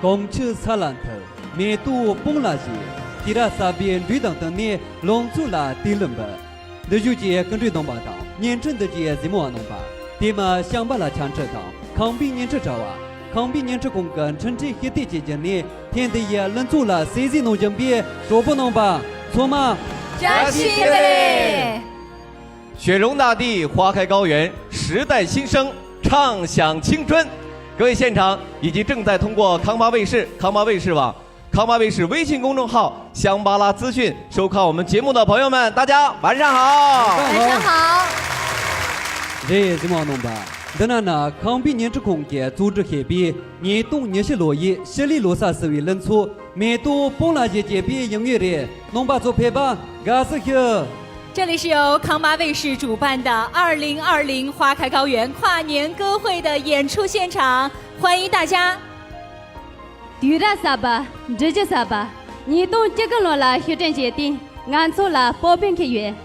公车萨兰特，面都崩拉西，提拉萨边对等等呢，龙族拉迪伦巴，那就接跟着东巴道，年真的接怎么弄吧？对嘛，想把拉强制道，康比年这招啊，康比年这公根，趁这些地节节呢，天的也能做了，谁在弄江边，说不弄吧？错吗？扎西嘞！雪融大地，花开高原，时代新生，唱响青春。各位现场以及正在通过康巴卫视、康巴卫视网、康巴卫视微信公众号香巴拉资讯收看我们节目的朋友们，大家晚上好！晚上好！这怎么弄吧？当然呢，康比年之空间组织黑比，年度年些落叶，设立罗萨思维人出，面都崩拉节节比音乐的，弄吧做陪伴，感谢呵。这里是由康巴卫视主办的2020花开高原跨年歌会的演出现场，欢迎大家。对了，萨巴，这就萨巴，你懂这个罗拉学生节的，俺做了保平开源，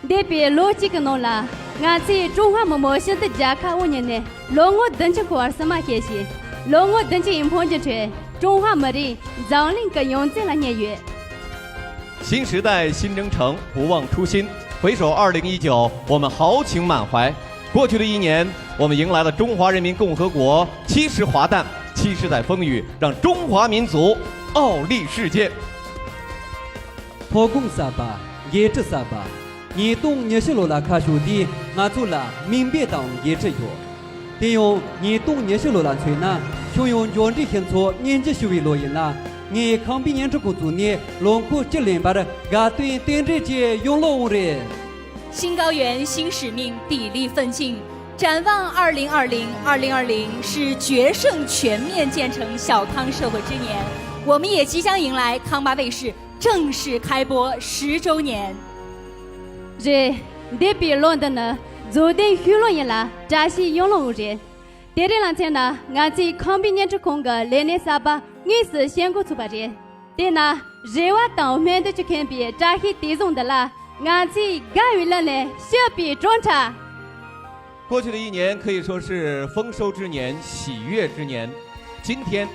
那边罗这个罗拉，俺在中华某些的家卡5年呢，龙我等着过什么开心，龙我等着引碰进去，中华没的，让领个用在了年月。新时代新征程，不忘初心。回首2019，我们豪情满怀。过去的1年，我们迎来了中华人民共和国70华诞，70载风雨，让中华民族傲立世界。破功萨巴，也这萨巴，年冬年些罗拉卡兄弟，俺做了明别党也这样。利用年冬年些罗拉吹呢，熊用原地现错年纪修为罗音啦。你康比年之工作呢，龙库这连把的，俺对这些用老人。新高原新使命，砥砺奋进。展望2020是决胜全面建成小康社会之年，我们也即将迎来康巴卫视正式开播10周年。这得比乱的呢，昨天娱乐人啦，扎西用了人。第二两天呢，俺在康比年之空个来年沙巴，俺是先过出发人。对呢，热话当面的去看比扎西地中的啦，俺在干完了嘞，小比装茶。过去的一年可以说是丰收之年、喜悦之年。今天，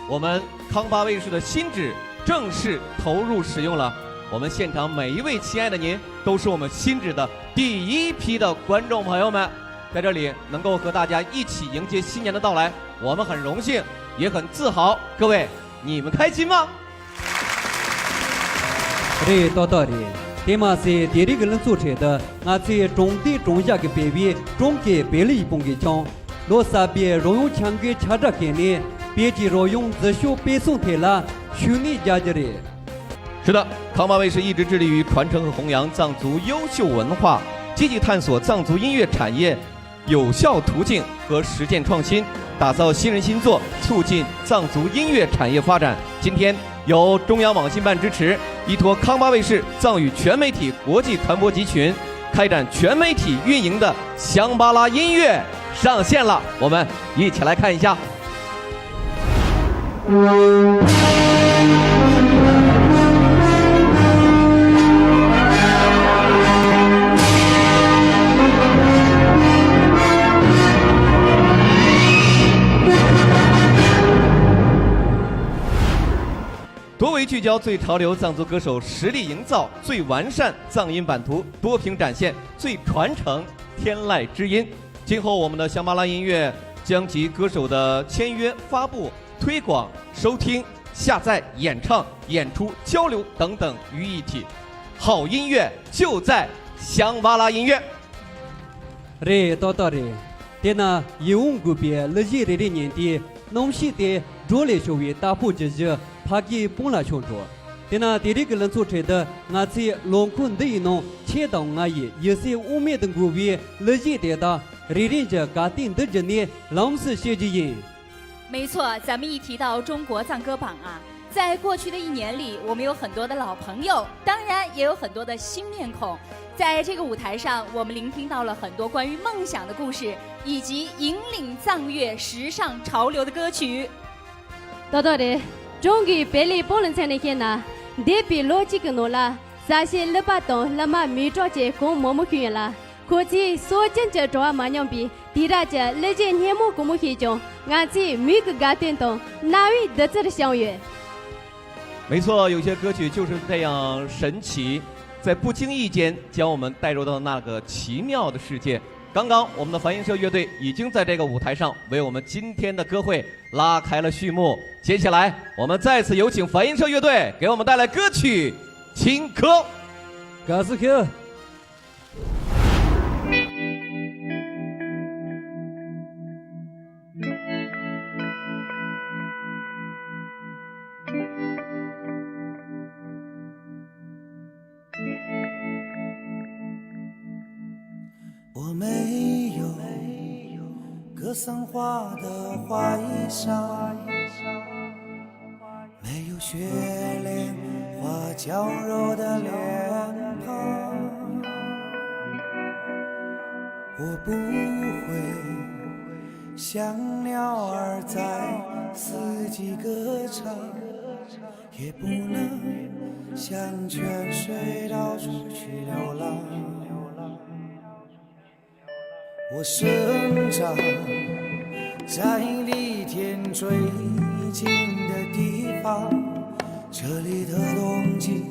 我们康巴卫视的新址正式投入使用了。我们现场每一位亲爱的您，都是我们新址的第一批的观众朋友们。在这里能够和大家一起迎接新年的到来，我们很荣幸，也很自豪。各位，你们开心吗？这到的，这嘛是第二个人做出的，俺在中地中下的北边，中给北里崩给讲，罗萨边荣用强给查着给你，别记荣用自修背诵台了，去你家这里。是的，康巴卫视一直致力于传承和弘扬藏族优秀文化，积极探索藏族音乐产业有效途径和实践创新，打造新人新作，促进藏族音乐产业发展。今天由中央网信办支持，依托康巴卫视藏语全媒体国际传播集群，开展全媒体运营的香巴拉音乐上线了，我们一起来看一下。多维聚焦最潮流藏族歌手实力营造，最完善藏音版图，多屏展现最传承天籁之音。今后我们的香巴拉音乐将集歌手的签约、发布、推广、收听、下载、演唱、演出、交流等等于一体。好音乐就在香巴拉音乐。这到的，这呢用古别了解的年底，农西的主力学位打破这些。他给本来群众，但那第二个人做出的，俺在龙坤的一弄，切到俺也是我们的国位，了解的的，人家家庭的人呢，老是学习人。没错，咱们一提到中国藏歌榜啊，在过去的一年里，我们有很多的老朋友，当然也有很多的新面孔。在这个舞台上，我们聆听到了很多关于梦想的故事，以及引领藏乐时尚潮流的歌曲。到的。中国北里不能才那天呢，得比逻辑更多了。啥些勒巴东勒马没着急公某某去了，估计所见这抓马娘比，第二这勒见年末公某去中，俺这每个家电动哪位得这的相约？没错，有些歌曲就是这样神奇，在不经意间将我们带入到那个奇妙的世界。刚刚我们的梵音社乐队已经在这个舞台上为我们今天的歌会拉开了序幕。接下来我们再次有请梵音社乐队给我们带来歌曲《青稞》。嘎斯克。我没有格桑花的花衣裳，没有雪莲花娇柔的脸庞，我不会像鸟儿在四季歌唱，也不能像泉水到处去流浪。我生长在离天最近的地方，这里的冬季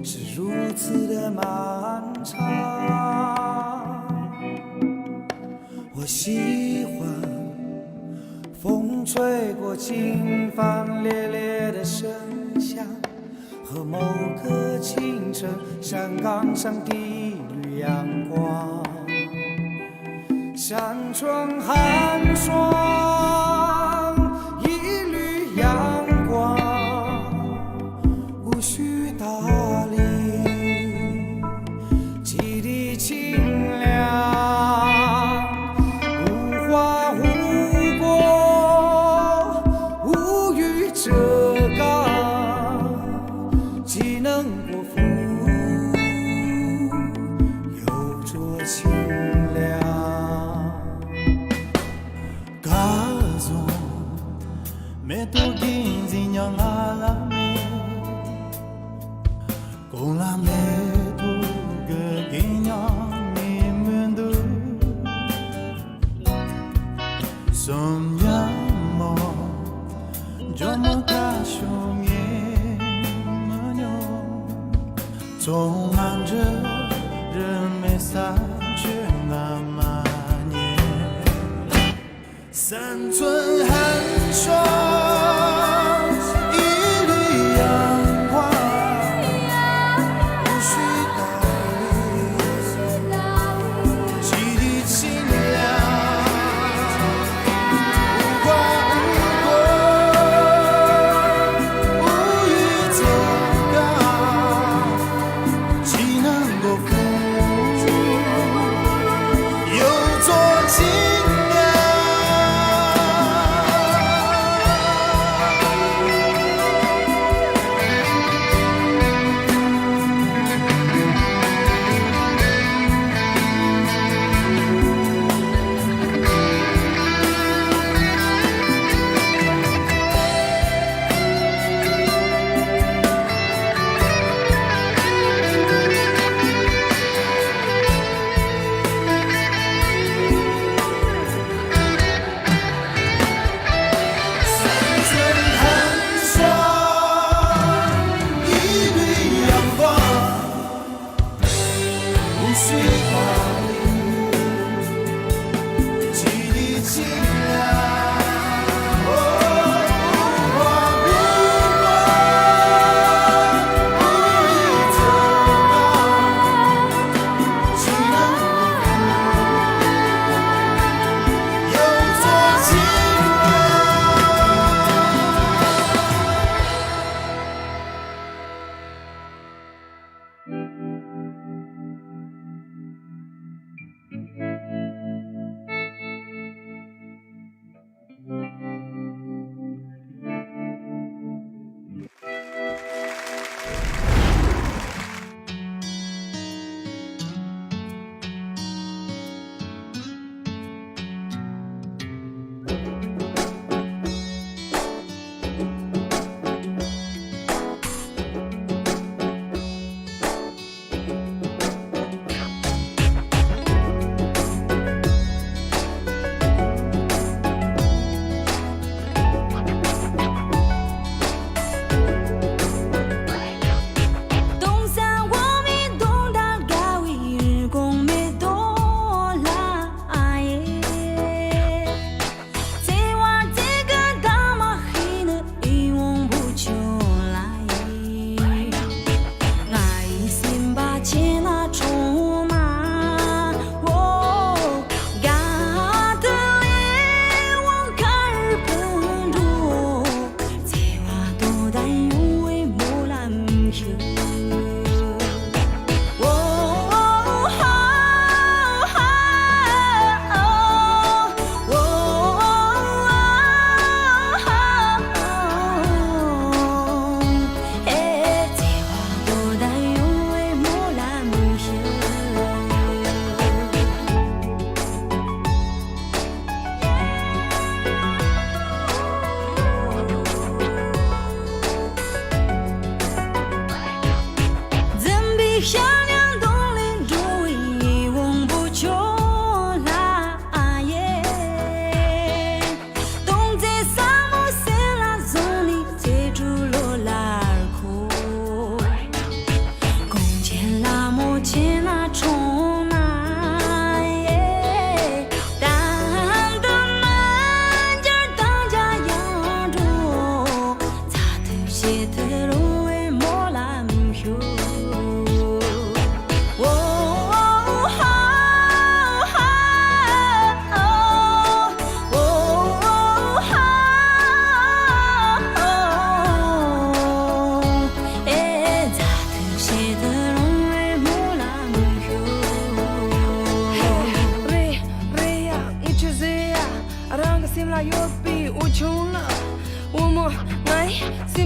是如此的漫长。我喜欢风吹过金帆猎猎的声响，和某个清晨山岗上的一缕阳光。山川寒霜，一缕阳光，无需打理，基地清凉， me tu ginzi nyang ala me con la me tu ge ginyang mi mundu som yamo jomo ka shong ye manyo从安着人没散去那么年三寸寒霜一缕阳光无需道理几滴清凉无挂无过无语走高岂能够负有作情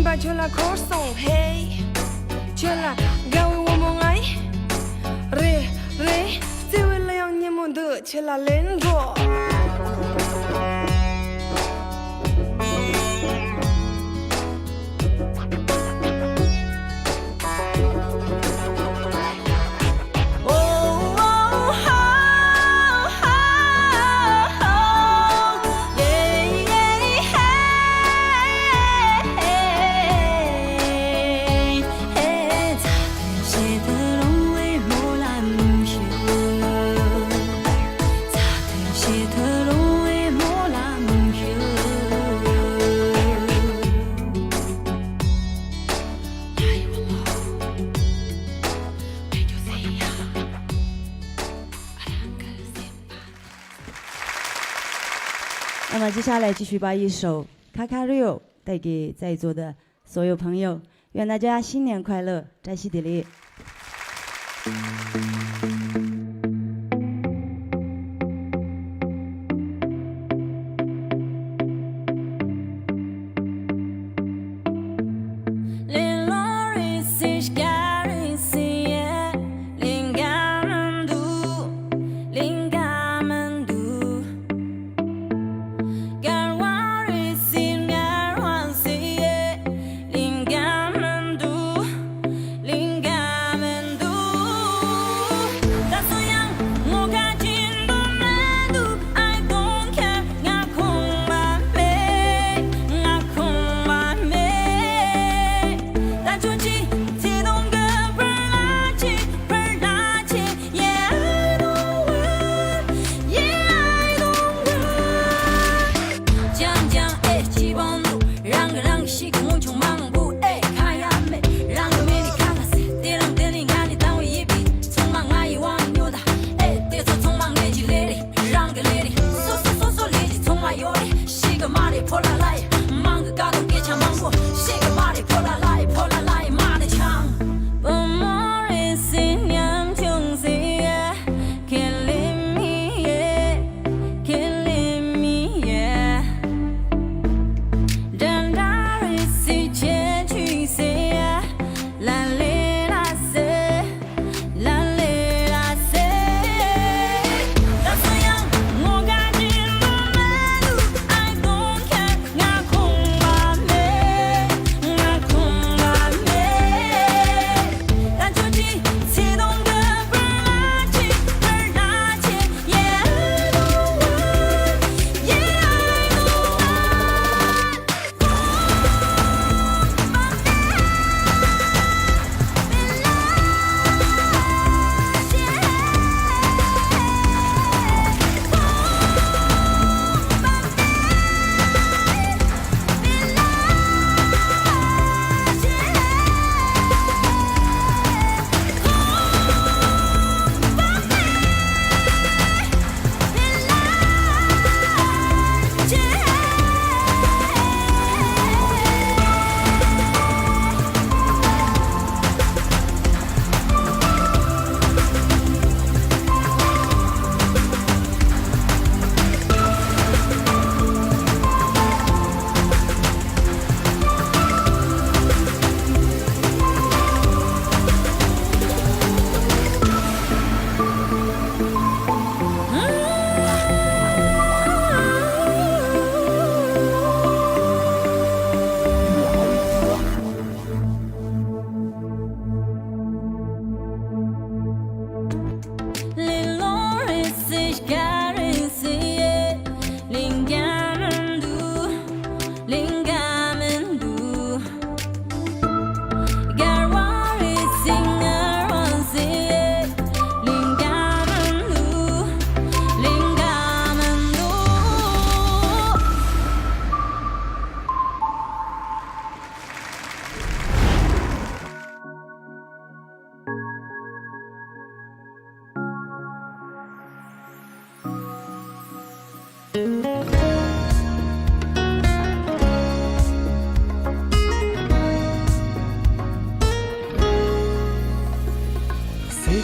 把全拉口送嘿，全拉干为我们爱，ρε ρε，这为了让你们的全拉连着。那么接下来继续把一首《卡卡 Rio》带给在座的所有朋友，愿大家新年快乐，扎西迪里。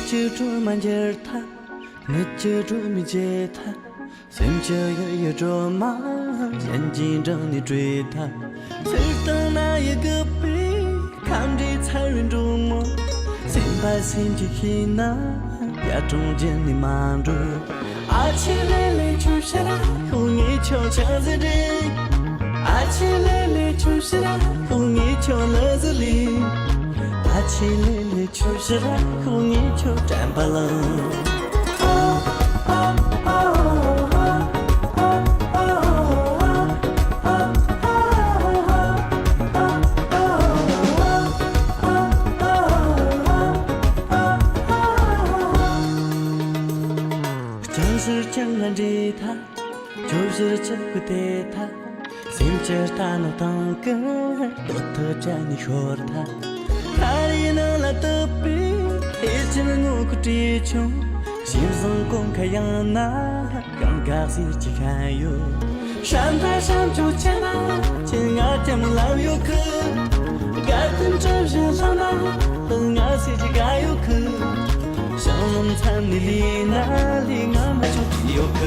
记住满街他，我记住没接他，心却也着忙，眼睛着你追他，最等那一个背，看着残忍着我，心把心去黑那，也中间你瞒着，阿七来来就是啦，和你悄悄在这，阿七来来就是啦，和你悄乐子里。阿七来来就是啦，和你就站不冷。就是江南吉他，就是这个吉他，心着他能当根，多特叫你说的他。他也能来得比，一起能我可追求，心中公开养那，刚刚自己看哟，山台上就见那见俺天门老游客，该等真是上那等俺自己该游客，小龙潭里里那里俺们就游客。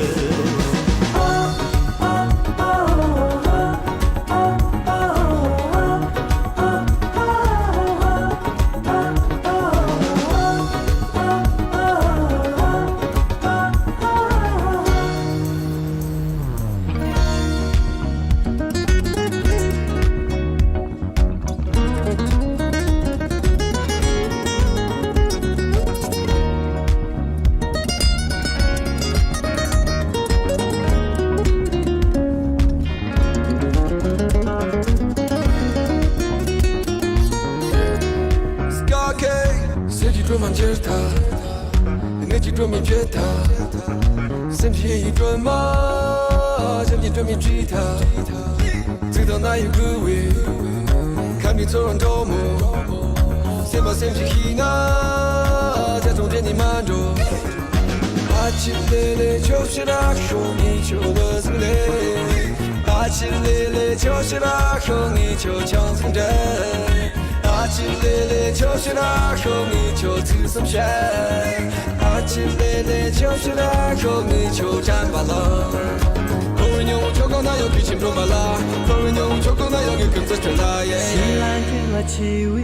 气味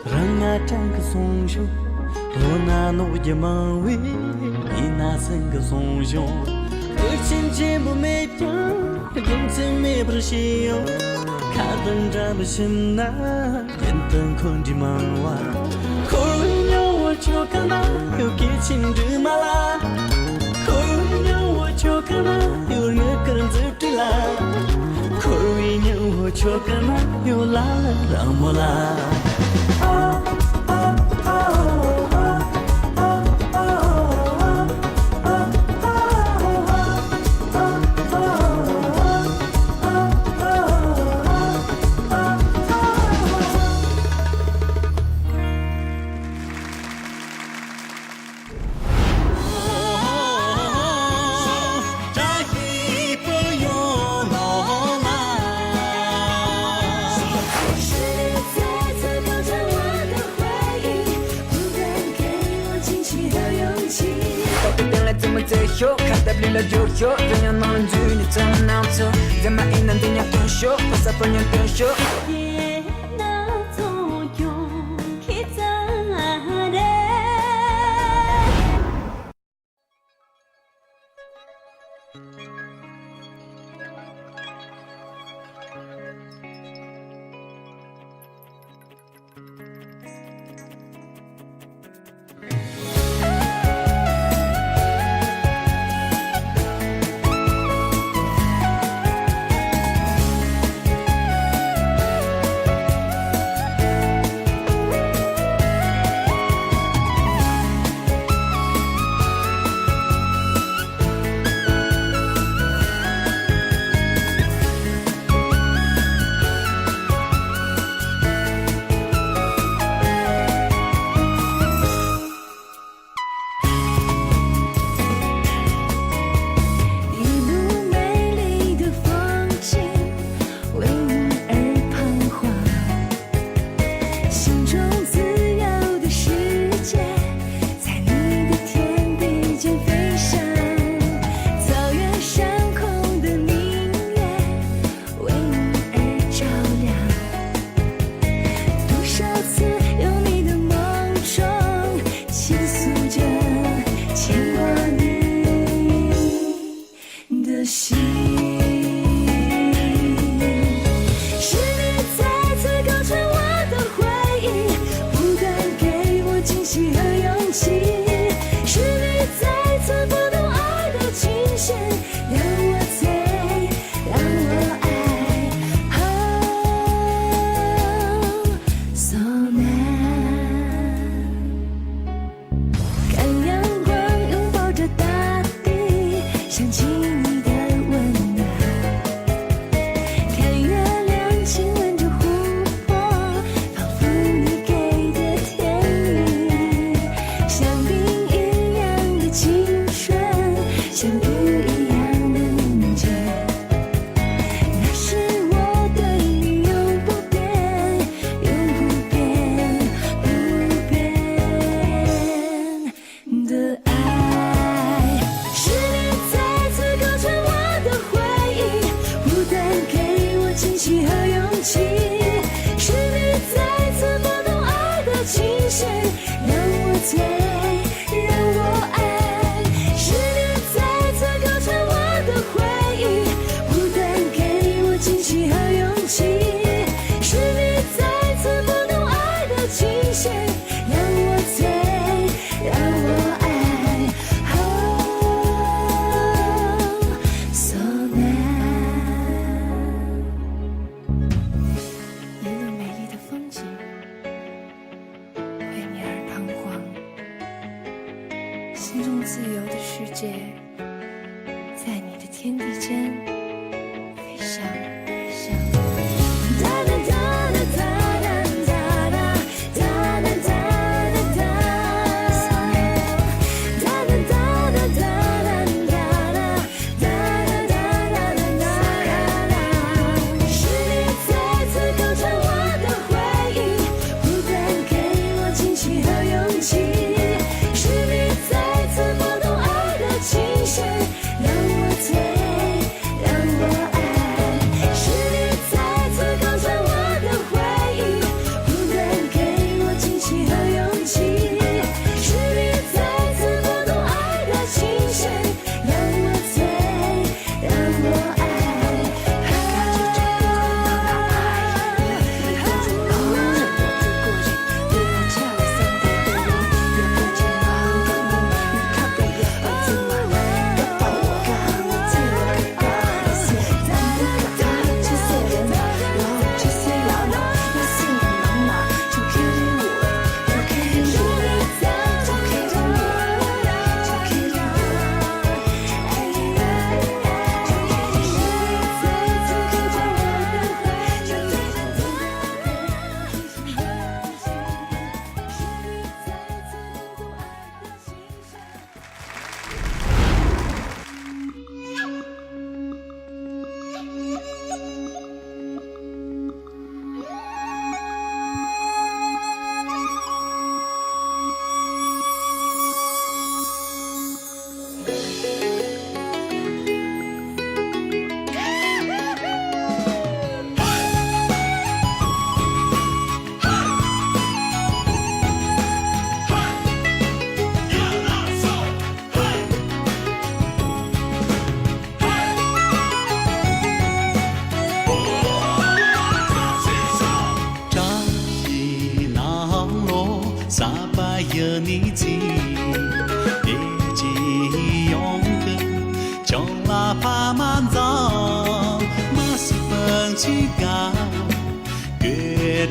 让俺站个松胸，我那怒也忙为你那三个松胸，有情节不没掉，用情没不是信用，看灯站不行那，眼灯空的忙哇，口味牛我就看那有给情的麻辣，口味牛我就看那有那个人走对啦。口味牛我就跟那有拉了让我拉。看待不了就有，怎样能忍住你怎么难受？在买一男的娘动手，把啥朋友动手。想起你的温暖。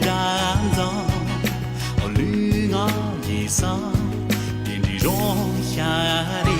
站上，绿岸衣裳，点的容下的。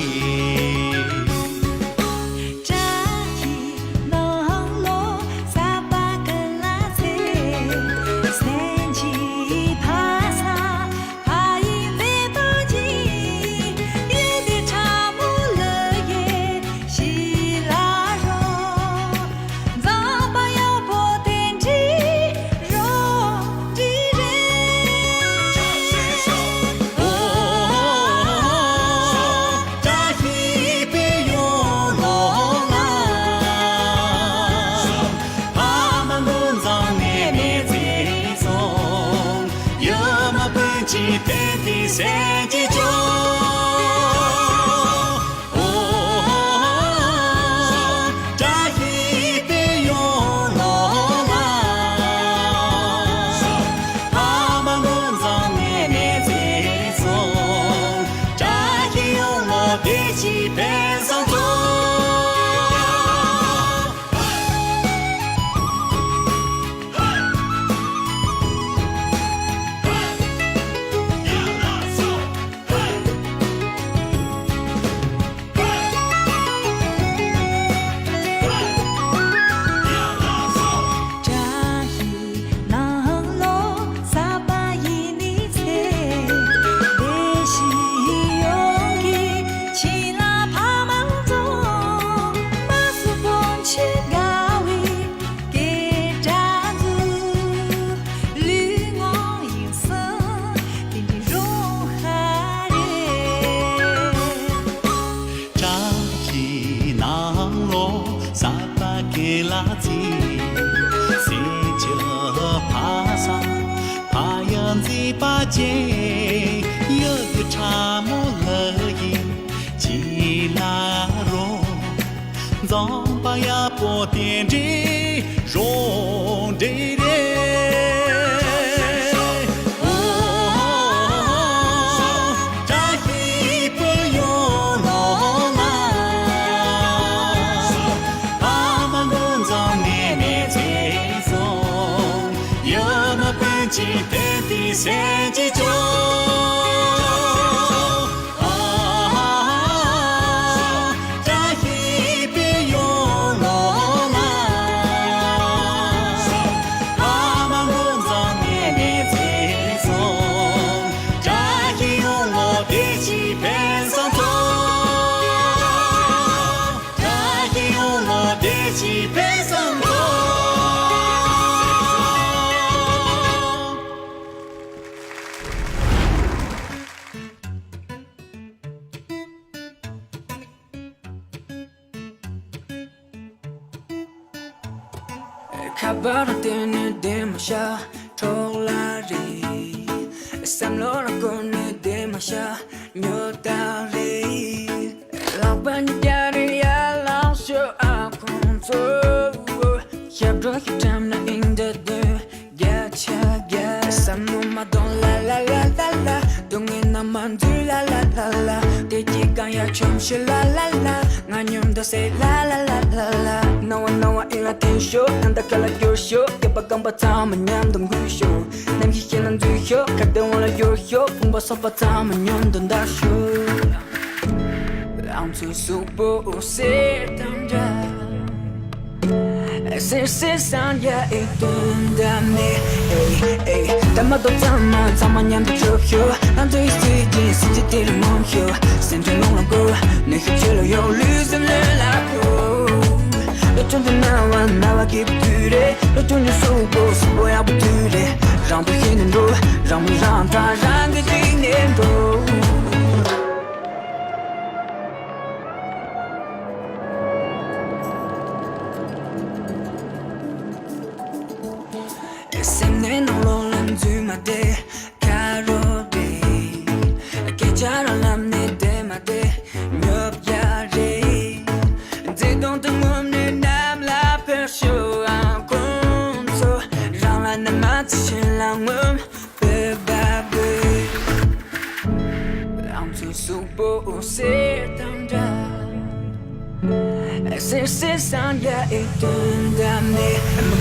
世上也一顿的你，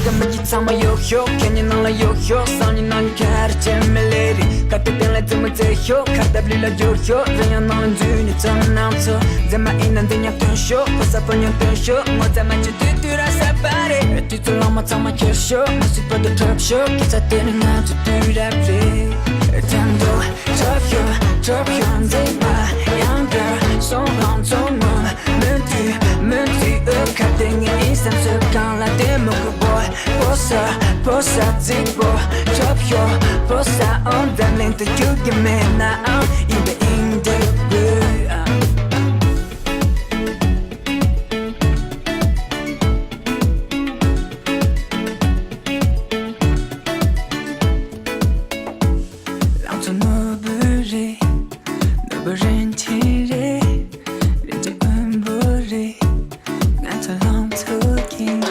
根本就他妈有用，看你弄了有用，上你那你看得见美丽，看对变来怎么最有，看得不了有用，人要弄了女你怎么能错？在买一男的要更秀，不是朋友更秀，我在买就对了啥巴的，对着浪漫他妈优秀，我是不得 top show，给他点亮俺就对了对，天都 top show，对吧？样个送浪中文，门第看电影一三次刚来点某个 boy， 波萨直播 top show， 波萨 on 的领的有个没拿，因为赢的歌。浪中诺不离，诺不人体里，人家温不离，俺在浪头顶。